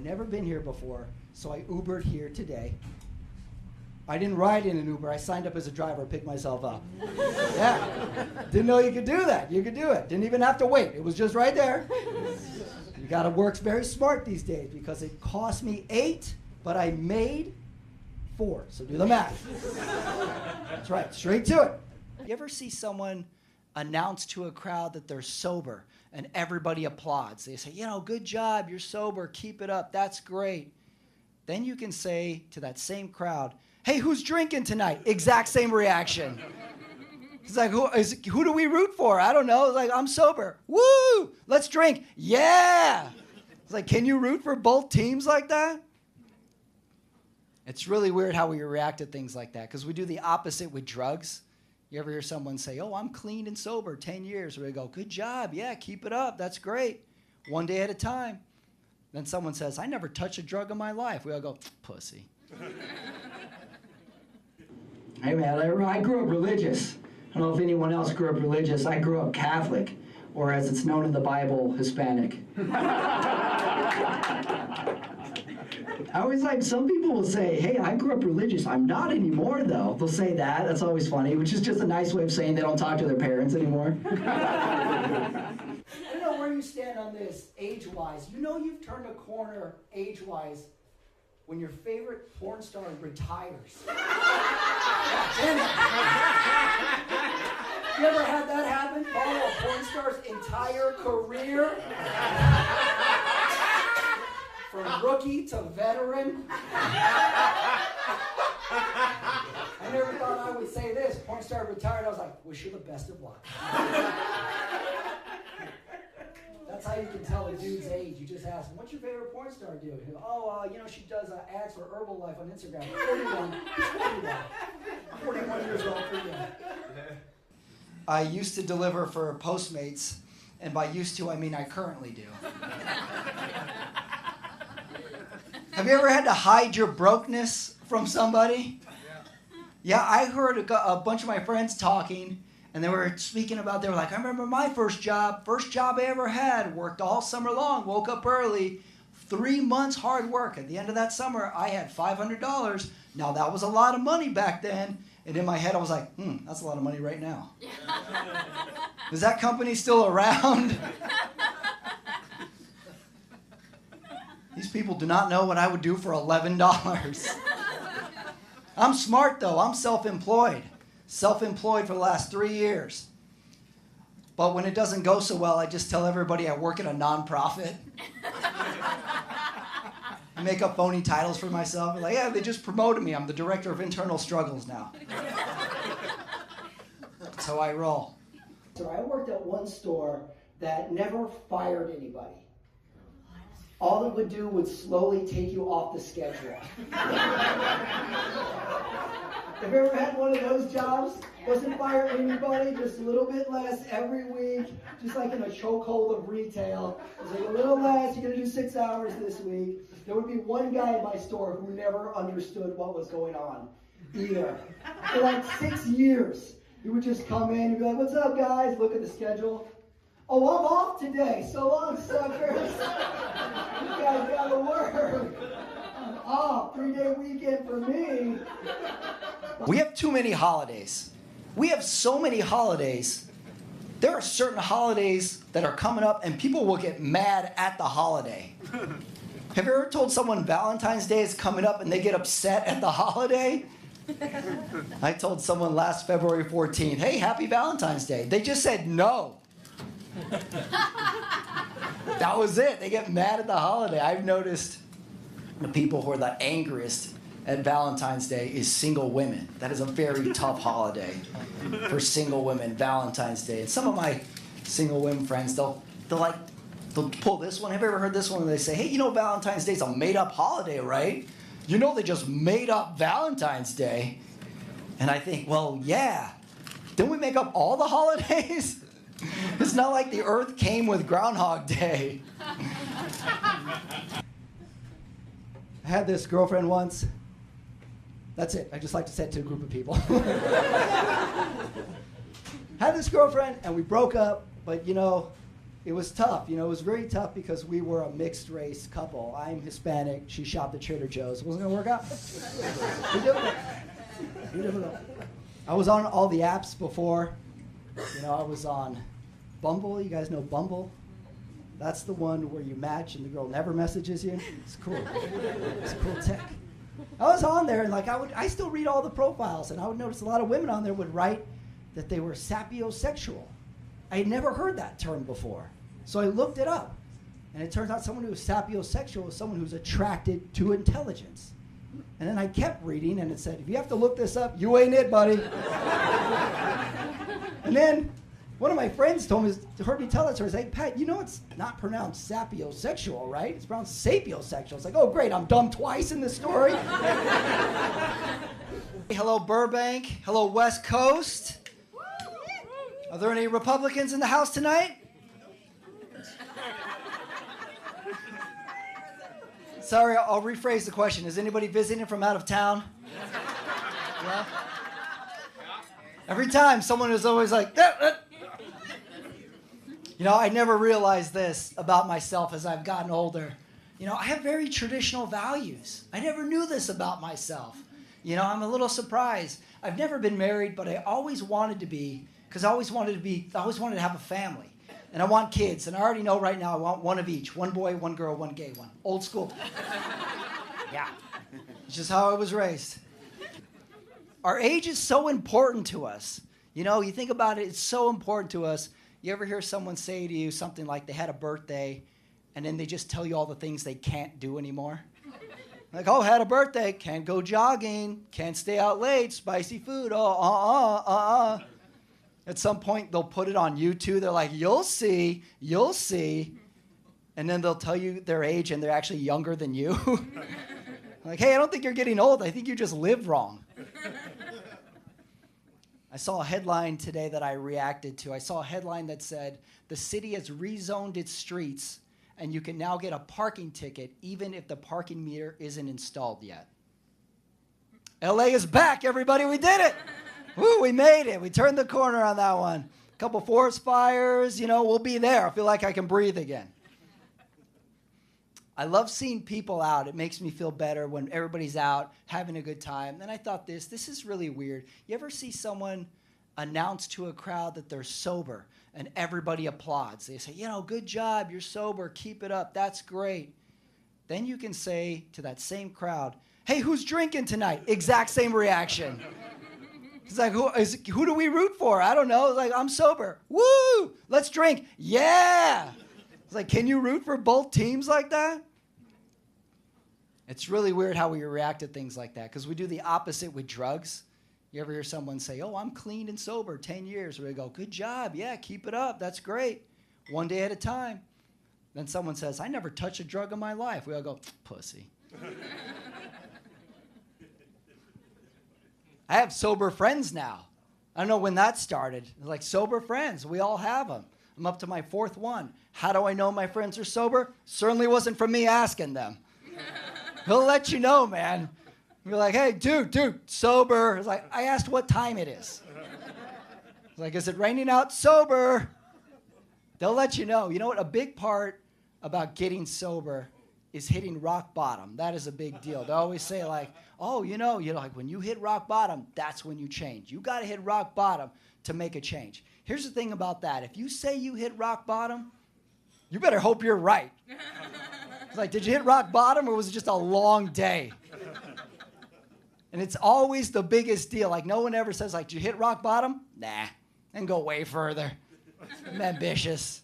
never been here before, so I Ubered here today. I didn't ride in an Uber. I signed up as a driver, picked myself up. Yeah. Didn't know you could do that. You could do it. Didn't even have to wait. It was just right there. You got to work very smart these days because it cost me 8, but I made 4. So do the math. That's right. Straight to it. You ever see someone announce to a crowd that they're sober and everybody applauds? They say, good job. You're sober. Keep it up. That's great. Then you can say to that same crowd, hey, who's drinking tonight? Exact same reaction. It's like, who do we root for? I don't know. It's like, I'm sober. Woo! Let's drink. Yeah! It's like, can you root for both teams like that? It's really weird how we react to things like that because we do the opposite with drugs. You ever hear someone say, oh, I'm clean and sober, 10 years. We go, good job. Yeah, keep it up. That's great. One day at a time. Then someone says, I never touched a drug in my life. We all go, pussy. Hey, man, I grew up religious. I don't know if anyone else grew up religious. I grew up Catholic, or as it's known in the Bible, Hispanic. I always some people will say, hey, I grew up religious. I'm not anymore, though. They'll say that. That's always funny, which is just a nice way of saying they don't talk to their parents anymore. I don't know where you stand on this age-wise. You've turned a corner age-wise when your favorite porn star retires. You ever had that happen? Follow a porn star's entire career? From rookie to veteran? I never thought I would say this. Porn star retired, I was like, wish you the best of luck. That's how you can tell a dude's age. You just ask him, what's your favorite porn star do? He'll go, she does ads for Herbalife on Instagram. 41. 41 years old for you. I used to deliver for Postmates, and by used to, I mean I currently do. Have you ever had to hide your brokenness from somebody? Yeah, I heard a bunch of my friends talking, and they were speaking about, they were like, I remember my first job I ever had, worked all summer long, woke up early, 3 months hard work. At the end of that summer, I had $500. Now, that was a lot of money back then. And in my head, I was like, that's a lot of money right now. Is that company still around? These people do not know what I would do for $11. I'm smart, though. I'm self-employed. Self-employed for the last 3 years. But when it doesn't go so well, I just tell everybody I work at a nonprofit. I make up phony titles for myself. Like, yeah, they just promoted me. I'm the director of internal struggles now. That's how I roll. So I worked at one store that never fired anybody. All it would do would slowly take you off the schedule. Have you ever had one of those jobs? Doesn't fire anybody, just a little bit less every week, just like in a chokehold of retail. It's like a little less, you're going to do 6 hours this week. There would be one guy in my store who never understood what was going on, either. For like 6 years, he would just come in and be like, what's up, guys? Look at the schedule. Oh, I'm off today. So long, suckers. You guys got to work. I'm off. 3-day weekend for me. We have too many holidays. We have so many holidays. There are certain holidays that are coming up and people will get mad at the holiday. Have you ever told someone Valentine's Day is coming up and they get upset at the holiday? I told someone last February 14th, hey, happy Valentine's Day. They just said no. That was it. They get mad at the holiday. I've noticed the people who are the angriest at Valentine's Day is single women. That is a very tough holiday for single women, Valentine's Day. And some of my single women friends, they'll pull this one. Have you ever heard this one? And they say, hey, Valentine's Day is a made-up holiday, right? They just made up Valentine's Day. And I think, well, yeah. Didn't we make up all the holidays? It's not like the earth came with Groundhog Day. I had this girlfriend once. That's it. I just like to say it to a group of people. Had this girlfriend, and we broke up, but, it was tough. It was very tough because we were a mixed race couple. I'm Hispanic. She shopped at Trader Joe's. It wasn't going to work out. Too difficult. I was on all the apps before. I was on Bumble. You guys know Bumble? That's the one where you match and the girl never messages you. It's cool. It's cool tech. I was on there and I still read all the profiles, and I would notice a lot of women on there would write that they were sapiosexual. I had never heard that term before. So I looked it up, and it turns out someone who is sapiosexual is someone who's attracted to intelligence. And then I kept reading, and it said, if you have to look this up, you ain't it, buddy. And then one of my friends heard me tell that story. He's like, Pat, it's not pronounced sapiosexual, right? It's pronounced sapiosexual. It's like, oh, great, I'm dumb twice in this story. Hello, Burbank. Hello, West Coast. Are there any Republicans in the house tonight? Sorry, I'll rephrase the question. Is anybody visiting from out of town? Yeah? Every time, someone is always like, I never realized this about myself as I've gotten older. I have very traditional values. I never knew this about myself. I'm a little surprised. I've never been married, but I always wanted to be, because I always wanted to have a family. And I want kids, and I already know right now I want one of each. One boy, one girl, one gay one. Old school. Yeah. It's just how I was raised. Our age is so important to us. You think about it, it's so important to us. You ever hear someone say to you something like they had a birthday, and then they just tell you all the things they can't do anymore? Like, oh, had a birthday, can't go jogging, can't stay out late, spicy food, At some point, they'll put it on YouTube. They're like, you'll see. And then they'll tell you their age, and they're actually younger than you. Like, hey, I don't think you're getting old. I think you just lived wrong. I saw a headline today that I reacted to. I saw a headline that said, the city has rezoned its streets, and you can now get a parking ticket even if the parking meter isn't installed yet. LA is back, everybody. We did it. Woo, we made it. We turned the corner on that one. A couple forest fires, we'll be there. I feel like I can breathe again. I love seeing people out. It makes me feel better when everybody's out having a good time. Then I thought this is really weird. You ever see someone announce to a crowd that they're sober and everybody applauds? They say, good job, you're sober, keep it up, that's great. Then you can say to that same crowd, hey, who's drinking tonight? Exact same reaction. It's like, who do we root for? I don't know. It's like, I'm sober. Woo! Let's drink. Yeah! It's like, can you root for both teams like that? It's really weird how we react to things like that, because we do the opposite with drugs. You ever hear someone say, oh, I'm clean and sober, 10 years. We go, good job. Yeah, keep it up. That's great. One day at a time. Then someone says, I never touched a drug in my life. We all go, pussy. I have sober friends now. I don't know when that started. Like, sober friends. We all have them. I'm up to my fourth one. How do I know my friends are sober? Certainly wasn't from me asking them. He'll let you know, man. You're like, hey, dude, sober. It's like, I asked what time it is. It's like, is it raining out? Sober. They'll let you know. You know what? A big part about getting sober is hitting rock bottom. That is a big deal. They always say, like, oh, like when you hit rock bottom, that's when you change. You got to hit rock bottom to make a change. Here's the thing about that. If you say you hit rock bottom, you better hope you're right. It's like, did you hit rock bottom, or was it just a long day? And it's always the biggest deal. Like, no one ever says, like, did you hit rock bottom? Nah. And go way further. I'm ambitious.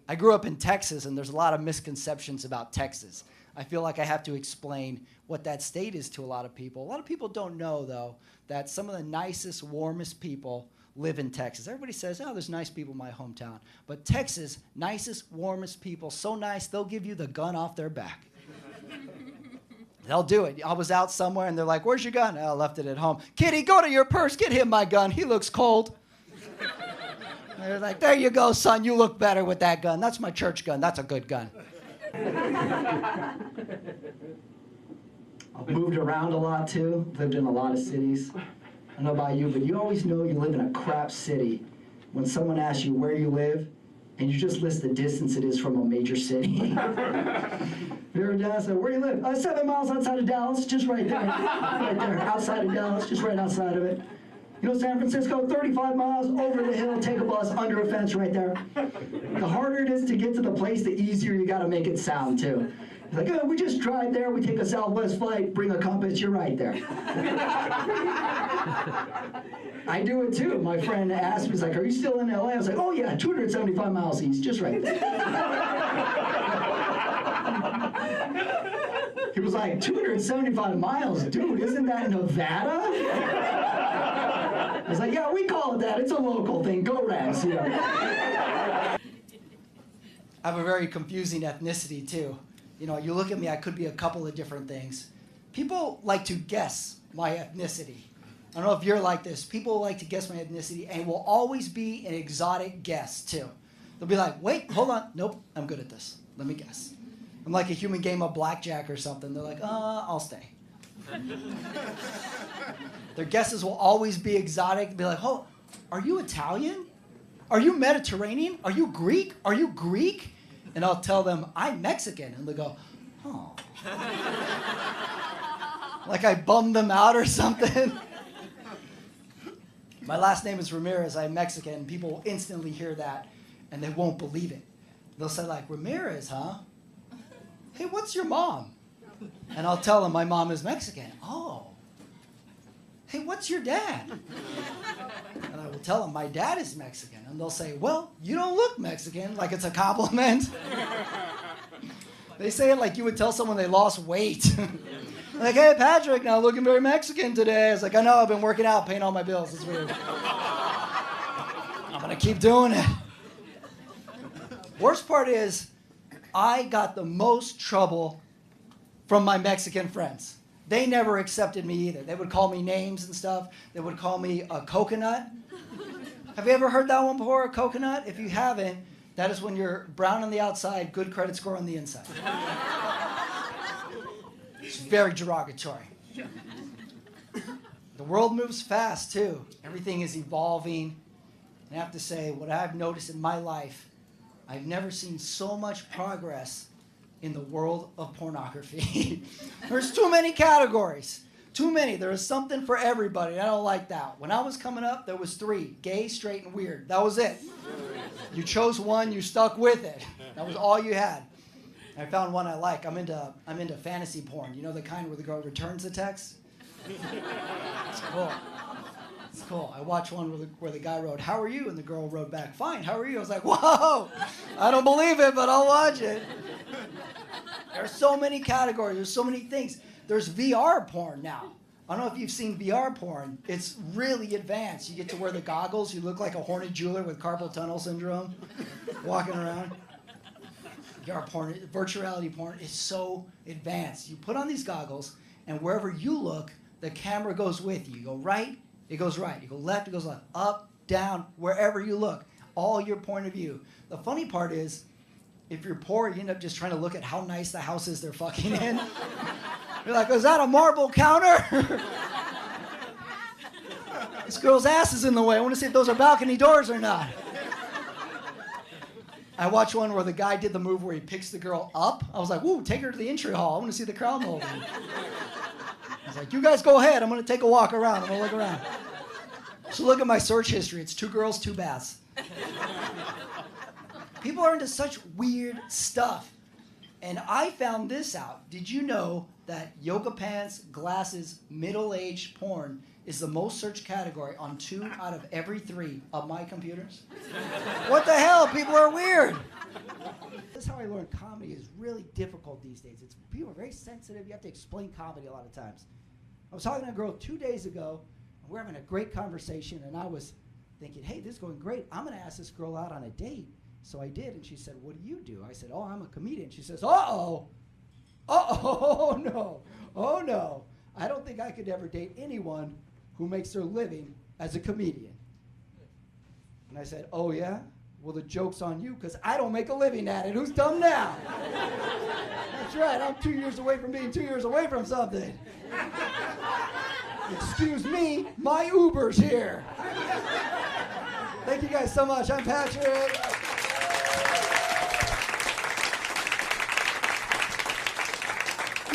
I grew up in Texas, and there's a lot of misconceptions about Texas. I feel like I have to explain what that state is to a lot of people. A lot of people don't know, though, that some of the nicest, warmest people live in Texas. Everybody says, oh, there's nice people in my hometown. But Texas, nicest, warmest people, so nice, they'll give you the gun off their back. They'll do it. I was out somewhere, and they're like, where's your gun? Oh, I left it at home. Kitty, go to your purse. Get him my gun. He looks cold. They're like, there you go, son. You look better with that gun. That's my church gun. That's a good gun. I've moved around a lot, too. Lived in a lot of cities. I don't know about you, but you always know you live in a crap city when someone asks you where you live, and you just list the distance it is from a major city. You're in Dallas, where do you live? 7 miles outside of Dallas, just right there. Right there, outside of Dallas, just right outside of it. You know, San Francisco, 35 miles over the hill, take a bus, under a fence right there. The harder it is to get to the place, the easier you gotta make it sound too. It's like, oh, we just drive there, we take a Southwest flight, bring a compass, you're right there. I do it too. My friend asked me, he's like, are you still in LA? I was like, oh yeah, 275 miles east, just right there. He was like, 275 miles? Dude, isn't that Nevada? I was like, yeah, we call it that. It's a local thing. Go Rams, you know. I have a very confusing ethnicity too. You know, you look at me, I could be a couple of different things. People like to guess my ethnicity. I don't know if you're like this. People like to guess my ethnicity and will always be an exotic guess too. They'll be like, wait, hold on. Nope, I'm good at this. Let me guess. I'm like a human game of blackjack or something. They're like, I'll stay. Their guesses will always be exotic. They'll be like, oh, are you Italian? Are you Mediterranean? Are you Greek? Are you Greek? And I'll tell them, I'm Mexican. And they'll go, oh. Like I bummed them out or something. My last name is Ramirez. I'm Mexican. People will instantly hear that, and they won't believe it. They'll say, like, Ramirez, huh? Hey, what's your mom? And I'll tell them my mom is Mexican. Oh. Hey, what's your dad? And I will tell them my dad is Mexican. And they'll say, well, you don't look Mexican, like it's a compliment. They say it like you would tell someone they lost weight. Like, hey, Patrick, not looking very Mexican today. It's like, I know, I've been working out, paying all my bills. It's weird. I'm going to keep doing it. Worst part is, I got the most trouble from my Mexican friends. They never accepted me either. They would call me names and stuff. They would call me a coconut. Have you ever heard that one before, a coconut? If you haven't, that is when you're brown on the outside, good credit score on the inside. It's very derogatory. The world moves fast, too. Everything is evolving. And I have to say, what I've noticed in my life, I've never seen so much progress in the world of pornography. There's too many categories. Too many. There is something for everybody. I don't like that. When I was coming up, there was 3. Gay, straight, and weird. That was it. You chose one, you stuck with it. That was all you had. I found one I like. I'm into fantasy porn. You know the kind where the girl returns the text? It's cool. It's cool. I watched one where the guy wrote, how are you? And the girl wrote back, fine, how are you? I was like, whoa, I don't believe it, but I'll watch it. There are so many categories. There's so many things. There's VR porn now. I don't know if you've seen VR porn. It's really advanced. You get to wear the goggles. You look like a horny jeweler with carpal tunnel syndrome walking around. VR porn, virtual reality porn is so advanced. You put on these goggles, and wherever you look, the camera goes with you. You go right, it goes right. You go left, it goes left. Up, down, wherever you look. All your point of view. The funny part is, if you're poor, you end up just trying to look at how nice the house is they're fucking in. You're like, is that a marble counter? This girl's ass is in the way. I want to see if those are balcony doors or not. I watched one where the guy did the move where he picks the girl up. I was like, woo, take her to the entry hall. I want to see the crowd moving. I was like, you guys go ahead. I'm going to take a walk around. I'm going to look around. So look at my search history. It's 2 girls, 2 baths. People are into such weird stuff. And I found this out. Did you know that yoga pants, glasses, middle-aged porn is the most searched category on 2 out of every 3 of my computers? What the hell? People are weird. This is how I learned comedy is really difficult these days. People are very sensitive. You have to explain comedy a lot of times. I was talking to a girl 2 days ago, and we're having a great conversation, and I was thinking, hey, this is going great. I'm going to ask this girl out on a date. So I did, and she said, what do you do? I said, oh, I'm a comedian. She says, uh-oh. Uh-oh, no. Oh, no. I don't think I could ever date anyone who makes their living as a comedian. And I said, oh, yeah? Well, the joke's on you, because I don't make a living at it. Who's dumb now? That's right. I'm 2 years away from being 2 years away from something. Excuse me, my Uber's here. Thank you guys so much. I'm Patrick.